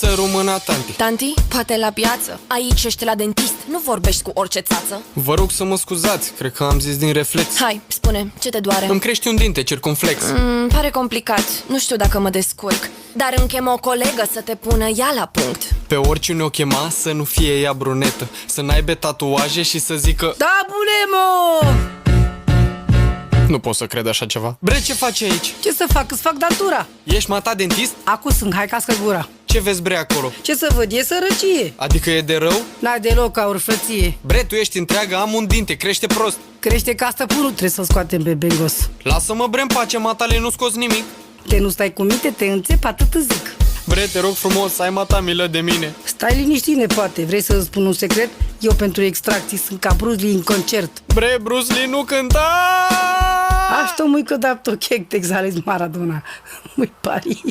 Să rămână tanti. Tanti, poate la piață. Aici ești la dentist, nu vorbești cu orice țață. Vă rog să mă scuzați, cred că am zis din reflex. Hai, spune, ce te doare? Îmi crește un dinte circumflex. Pare complicat, nu știu dacă mă descurc. Dar îmi chem o colegă să te pună ea la punct. Pe oricine o chema să nu fie ea brunetă, să n-aibă tatuaje și să zică: Da, bulemo! nu pot să cred așa ceva. Bre, ce faci aici? Ce să fac? Îți fac datura. Ești mata dentist? Acu sunt, hai cască gura. Ce vezi, bre, acolo? Ce să văd? E sărăcie. Adică e de rău? N-ai deloc ca urfăție. Bre, tu ești întreagă, am un dinte, crește prost. Crește ca stăpânul, trebuie să-l scoatem pe bengos. Lasă-mă, bre, în pace, matale, nu scoți nimic. Te nu stai cu minte, te înțep, atât îți zic. Bre, te rog frumos, ai mata milă de mine. Stai liniștit, nepoate. Vrei să-ți spun un secret? Eu pentru extracții sunt ca Bruce Lee în concert. Bre, Bruce Lee nu cânta! Așto muy că da to kek te exales Maradona. Muy pari.